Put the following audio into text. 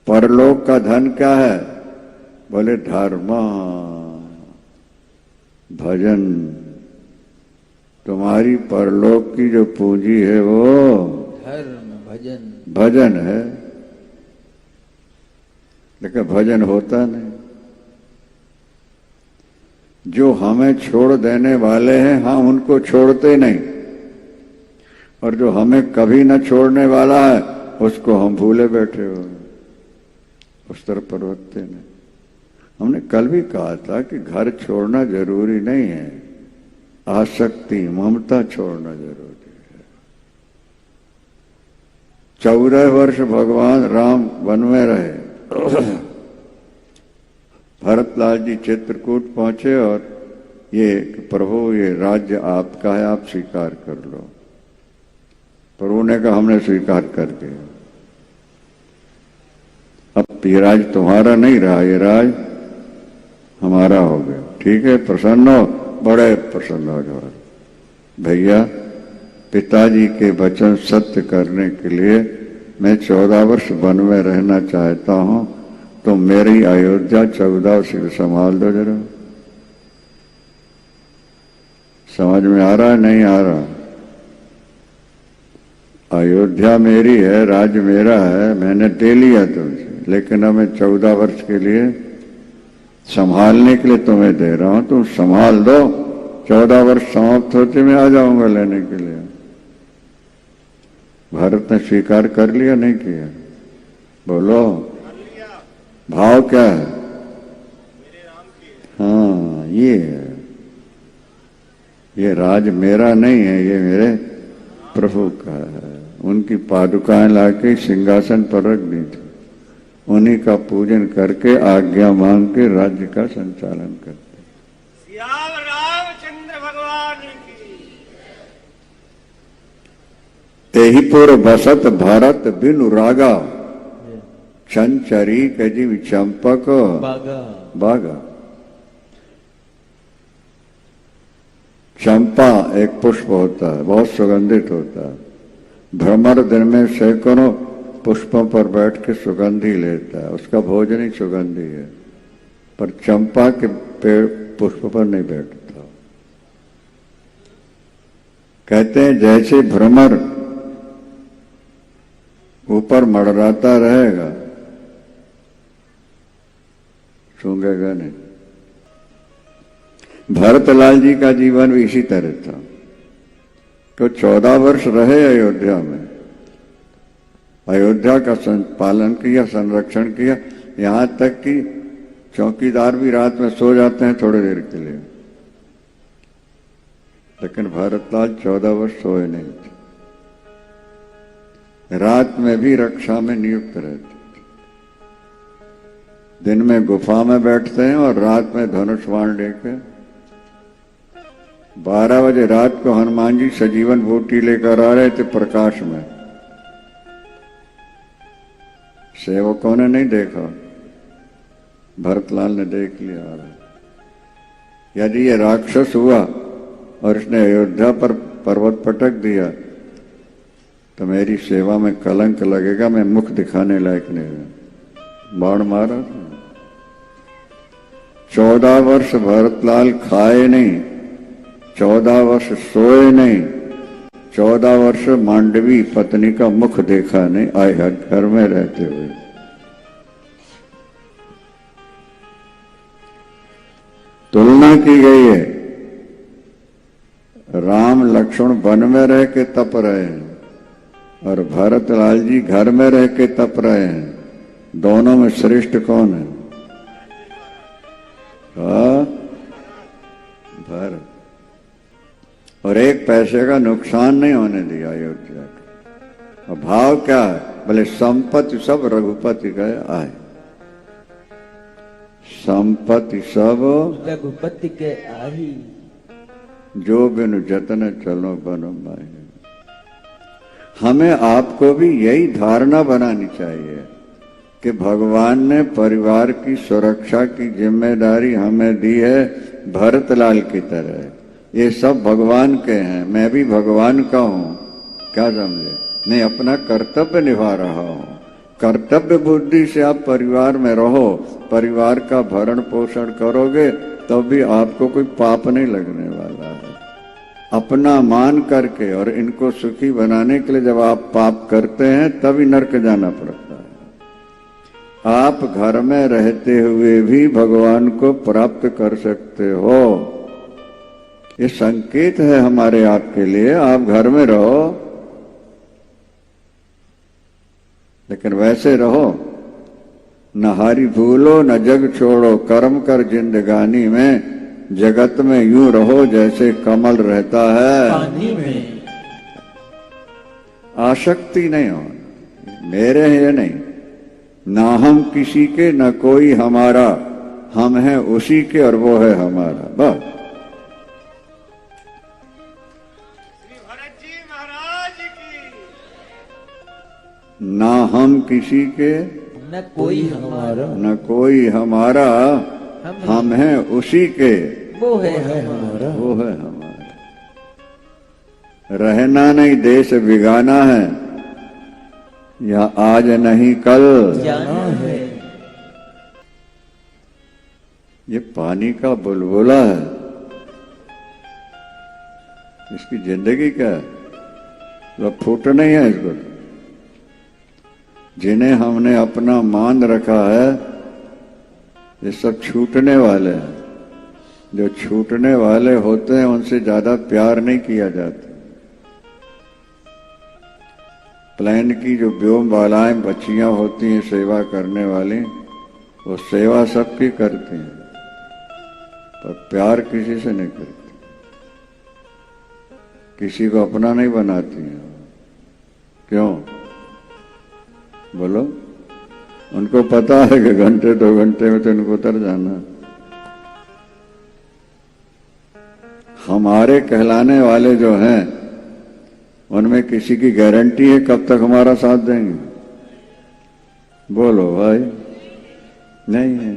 परलोक का धन क्या है? बोले धर्म भजन। तुम्हारी परलोक की जो पूंजी है वो धर्म भजन भजन है, लेकिन भजन होता नहीं। जो हमें छोड़ देने वाले हैं हम उनको छोड़ते नहीं, और जो हमें कभी न छोड़ने वाला है उसको हम भूले बैठे हो, उस तरफ परवतते नहीं। हमने कल भी कहा था कि घर छोड़ना जरूरी नहीं है, आसक्ति ममता छोड़ना जरूरी है। 14 वर्ष भगवान राम वन में रहे। भरतलाल जी चित्रकूट पहुंचे और ये प्रभु ये राज्य आपका है, आप स्वीकार कर लो। प्रभु ने कहा हमने स्वीकार कर दिया, अब ये राज तुम्हारा नहीं रहा, ये राज हमारा हो गया। ठीक है, प्रसन्न हो? बड़े प्रसन्न हो जाओ। भैया पिताजी के वचन सत्य करने के लिए मैं 14 वर्ष वन में रहना चाहता हूं, तो मेरी अयोध्या 14 वर्ष संभाल दो जरा। समझ में आ रहा है नहीं आ रहा? अयोध्या मेरी है, राज्य मेरा है, मैंने दे लिया तुमसे, लेकिन अब मैं 14 वर्ष के लिए संभालने के लिए तुम्हें दे रहा हूं, तुम संभाल दो। 14 वर्ष समाप्त होते मैं आ जाऊंगा लेने के लिए। भारत ने स्वीकार कर लिया नहीं किया? बोलो भाव क्या है? हाँ ये है, ये राज मेरा नहीं है, ये मेरे प्रभु का है। उनकी पादुकाएं लाके सिंहासन पर रख दी थी, उन्हीं का पूजन करके आज्ञा मांग के राज्य का संचालन करते। श्याम रामचंद्र भगवान की। तेहि पुर बसत भारत बिनु रागा, छंचरी कजी चंपक बागा। चंपा एक पुष्प होता है, बहुत सुगंधित होता है। भ्रमर दिन में सैकड़ों पुष्पों पर बैठ के सुगंधी लेता है, उसका भोजन ही सुगंधी है, पर चंपा के पेड़ पुष्प पर नहीं बैठता। कहते हैं जैसे भ्रमर ऊपर मड़राता रहेगा, सूंघेगा नहीं। भरतलाल जी का जीवन भी इसी तरह था। तो 14 वर्ष रहे अयोध्या में, अयोध्या का पालन किया, संरक्षण किया, यहां तक कि चौकीदार भी रात में सो जाते हैं थोड़ी देर के लिए, लेकिन भरतलाल 14 वर्ष सोए नहीं थे। रात में भी रक्षा में नियुक्त रहते, दिन में गुफा में बैठते हैं और रात में धनुष बाण लेकर 12 बजे रात को हनुमान जी सजीवन बूटी लेकर आ रहे थे प्रकाश में। सेवकों ने नहीं देखा, भरतलाल ने देख लिया आ रहा। यदि ये राक्षस हुआ और इसने अयोध्या पर पर्वत पटक दिया तो मेरी सेवा में कलंक लगेगा, मैं मुख दिखाने लायक नहीं हूं। बाण मारा था। 14 वर्ष भरतलाल खाए नहीं, 14 वर्ष सोए नहीं, 14 वर्ष मांडवी पत्नी का मुख देखा नहीं, आए घर में रहते हुए। तुलना की गई है, राम लक्ष्मण वन में रह के तप रहे हैं और भरतलाल जी घर में रह के तप रहे हैं। दोनों में श्रेष्ठ कौन है? भरत। और एक पैसे का नुकसान नहीं होने दिया अयोध्या का। और भाव क्या है? बोले संपत्ति सब रघुपति गए आए, संपत्ति सब रघुपति के आई, जो बिनु जतन चलो बनो माए। हमें आपको भी यही धारणा बनानी चाहिए कि भगवान ने परिवार की सुरक्षा की जिम्मेदारी हमें दी है भरतलाल की तरह। ये सब भगवान के हैं, मैं भी भगवान का हूं। क्या समझे? मैं अपना कर्तव्य निभा रहा हूं, कर्तव्य बुद्धि से आप परिवार में रहो, परिवार का भरण पोषण करोगे तो भी आपको कोई पाप नहीं लगने वाला है। अपना मान करके और इनको सुखी बनाने के लिए जब आप पाप करते हैं तभी नरक जाना पड़ता है। आप घर में रहते हुए भी भगवान को प्राप्त कर सकते हो। ये संकेत है हमारे आपके लिए, आप घर में रहो लेकिन वैसे रहो, न हारी भूलो न जग छोड़ो, कर्म कर जिंदगानी में, जगत में यूं रहो जैसे कमल रहता है पानी में। आसक्ति नहीं हो, मेरे हैं ये नहीं, ना हम किसी के न कोई हमारा, हम हैं उसी के और वो है हमारा। बस श्री भरत जी महाराज की। ना हम किसी के न कोई हमारा, न कोई हमारा, हम हैं उसी के, वो है हमारा। वो है हमारा। रहना नहीं देश बिगाना है, या आज नहीं कल जाना है। ये पानी का बुलबुला है, इसकी जिंदगी क्या है, तो फूट नहीं है इसको। जिन्हें हमने अपना मान रखा है ये सब छूटने वाले हैं। जो छूटने वाले होते हैं उनसे ज्यादा प्यार नहीं किया जाता। प्लेन की जो व्योम बालाएं बच्चियां होती हैं सेवा करने वाली, वो सेवा सबकी करती हैं पर प्यार किसी से नहीं करती, किसी को अपना नहीं बनाती हैं। क्यों बोलो? उनको पता है कि घंटे 2 घंटे में तो इनको उतर जाना। हमारे कहलाने वाले जो हैं उनमें किसी की गारंटी है कब तक हमारा साथ देंगे? बोलो भाई, नहीं है।